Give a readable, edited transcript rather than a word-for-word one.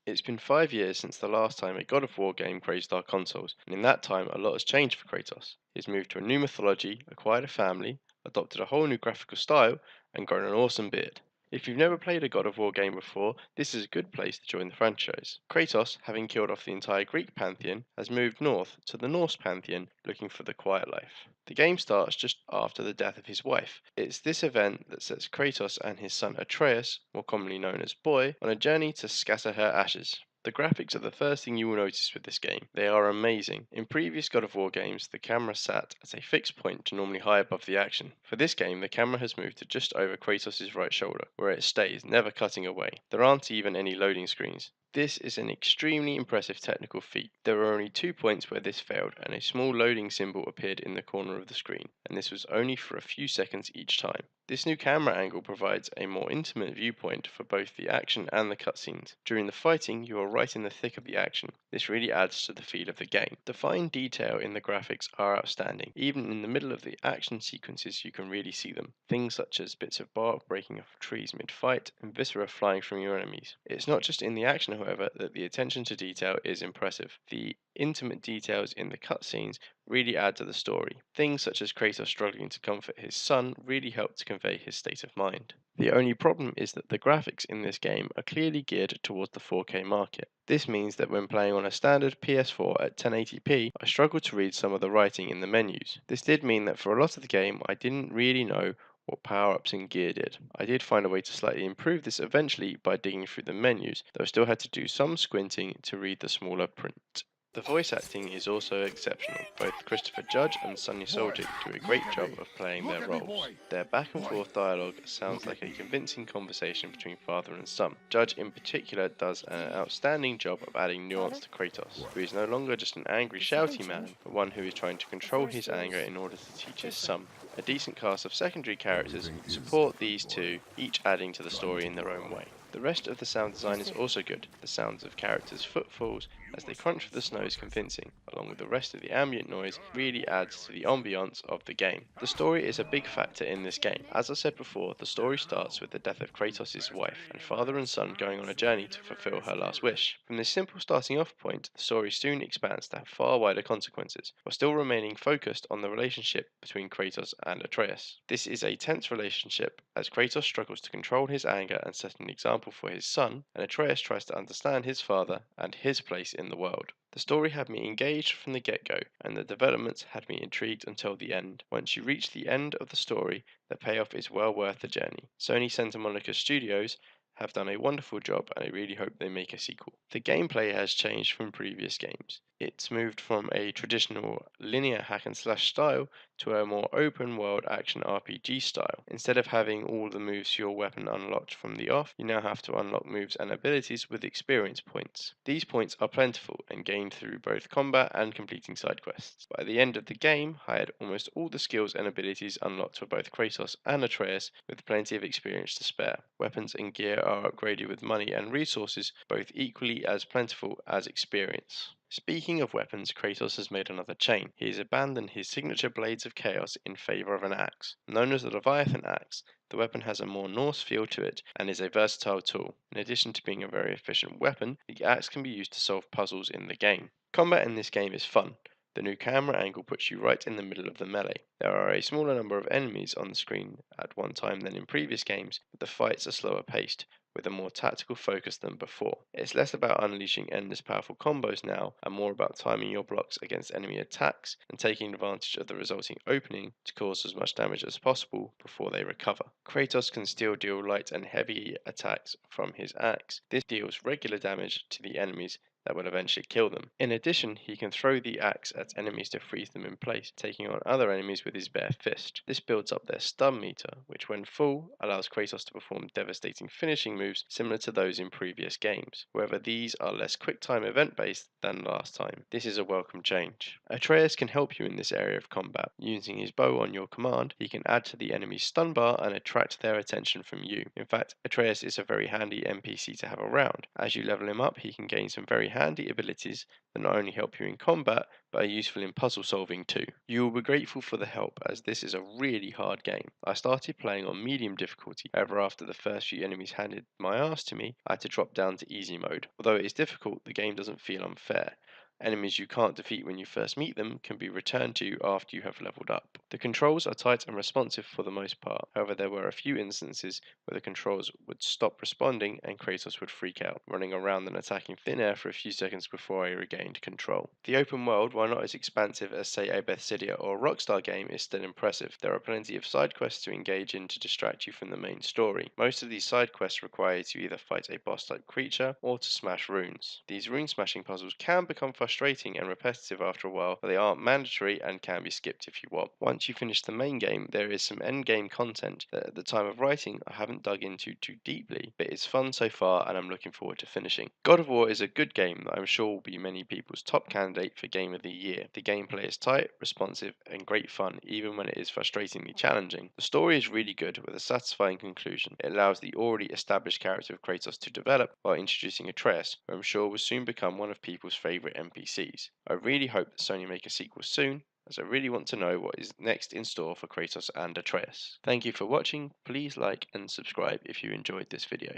It's been 5 years since the last time a God of War game graced our consoles, and in that time a lot has changed for Kratos. He's moved to a new mythology, acquired a family, adopted a whole new graphical style, and grown an awesome beard. If you've never played a God of War game before, this is a good place to join the franchise. Kratos, having killed off the entire Greek pantheon, has moved north to the Norse pantheon looking for the quiet life. The game starts just after the death of his wife. It's this event that sets Kratos and his son Atreus, more commonly known as Boy, on a journey to scatter her ashes. The graphics are the first thing you will notice with this game. They are amazing. In previous God of War games, the camera sat at a fixed point normally high above the action. For this game, the camera has moved to just over Kratos' right shoulder, where it stays, never cutting away. There aren't even any loading screens. This is an extremely impressive technical feat. There were only 2 points where this failed, and a small loading symbol appeared in the corner of the screen, and this was only for a few seconds each time. This new camera angle provides a more intimate viewpoint for both the action and the cutscenes. During the fighting, you are right in the thick of the action. This really adds to the feel of the game. The fine detail in the graphics are outstanding. Even in the middle of the action sequences, you can really see them. Things such as bits of bark breaking off trees mid-fight and viscera flying from your enemies. It's not just in the action, however, that the attention to detail is impressive. The intimate details in the cutscenes really add to the story. Things such as Kratos struggling to comfort his son really help to convey his state of mind. The only problem is that the graphics in this game are clearly geared towards the 4K market. This means that when playing on a standard PS4 at 1080p, I struggled to read some of the writing in the menus. This did mean that for a lot of the game, I didn't really know what power ups and gear did. I did find a way to slightly improve this eventually by digging through the menus, though I still had to do some squinting to read the smaller print. The voice acting is also exceptional. Both Christopher Judge and Sonny Boy, Soldier do a look great at job me. of playing Look their at me, roles. boy. Their back and Boy, forth dialogue sounds look like at a me. convincing conversation between father and son. Judge, in particular, does an outstanding job of adding nuance Father, to Kratos, What? who is no longer just an angry, the second shouty gen. man, but one who is trying to The control his first anger is in order to teach his different. son. A decent cast of secondary characters Everything is support different, these boy. two, each adding to the Come story in their own tomorrow. way. The rest of the sound design Yes, is sir. also good. The sounds of characters' footfalls You as they must be crunch the snow smart is to think. convincing, along with the rest of the ambient noise, Come on, really boy. adds to the Let's go. ambiance of the game. The Huh? story is a big factor in this game. As I said before, the I story don't know. starts with the death of Kratos' wife, and Fascinating father and last son going on a words journey I to never fulfill her asked last heard. wish. From this simple starting off point, the story soon expands to have far wider consequences, while still remaining focused on the relationship between Kratos and Atreus. This is a tense relationship as Kratos struggles to control his anger and set an example for his son, and Atreus tries to understand his father and his place in the world. The story had me engaged from the get go, and the developments had me intrigued until the end. Once you reach the end of the story, the payoff is well worth the journey. Sony Santa Monica Studios have done a wonderful job, and I really hope they make a sequel. The gameplay has changed from previous games. It's moved from a traditional linear hack and slash style to a more open world action RPG style. Instead of having all the moves to your weapon unlocked from the off, you now have to unlock moves and abilities with experience points. These points are plentiful and gained through both combat and completing side quests. By the end of the game, I had almost all the skills and abilities unlocked for both Kratos and Atreus, with plenty of experience to spare. Weapons and gear are upgraded with money and resources, both equally as plentiful as experience. Speaking of weapons, Kratos has made another change. He has abandoned his signature blades of chaos in favor of an axe. Known as the Leviathan axe, the weapon has a more Norse feel to it and is a versatile tool. In addition to being a very efficient weapon, the axe can be used to solve puzzles in the game. Combat in this game is fun. The new camera angle puts you right in the middle of the melee. There are a smaller number of enemies on the screen at one time than in previous games, but the fights are slower paced, with a more tactical focus than before. It's less about unleashing endless powerful combos now, and more about timing your blocks against enemy attacks and taking advantage of the resulting opening to cause as much damage as possible before they recover. Kratos can still deal light and heavy attacks from his axe. This deals regular damage to the enemies that will eventually kill them. In addition, he can throw the axe at enemies to freeze them in place, taking on other enemies with his bare fist. This builds up their stun meter, which when full allows Kratos to perform devastating finishing moves similar to those in previous games. However, these are less quick time event based than last time. This is a welcome change. Atreus can help you in this area of combat. Using his bow on your command, he can add to the enemy's stun bar and attract their attention from you. In fact, Atreus is a very handy NPC to have around. As you level him up, he can gain some very handy abilities that not only help you in combat, but are useful in puzzle solving too. You will be grateful for the help, as this is a really hard game. I started playing on medium difficulty, however after the first few enemies handed my ass to me, I had to drop down to easy mode. Although it is difficult, the game doesn't feel unfair. Enemies you can't defeat when you first meet them can be returned to you after you have leveled up. The controls are tight and responsive for the most part, however there were a few instances where the controls would stop responding and Kratos would freak out, running around and attacking thin air for a few seconds before I regained control. The open world, while not as expansive as say a Bethesda or a Rockstar game, is still impressive. There are plenty of side quests to engage in to distract you from the main story. Most of these side quests require you to either fight a boss type creature or to smash runes. These rune smashing puzzles can become frustrating and repetitive after a while, but they aren't mandatory and can be skipped if you want. Once you finish the main game, there is some end game content that at the time of writing I haven't dug into too deeply, but it's fun so far and I'm looking forward to finishing. God of War is a good game that I'm sure will be many people's top candidate for Game of the Year. The gameplay is tight, responsive, and great fun, even when it is frustratingly challenging. The story is really good, with a satisfying conclusion. It allows the already established character of Kratos to develop while introducing Atreus, who I'm sure will soon become one of people's favourite NPCs. I really hope that Sony make a sequel soon, as I really want to know what is next in store for Kratos and Atreus. Thank you for watching. Please like and subscribe if you enjoyed this video.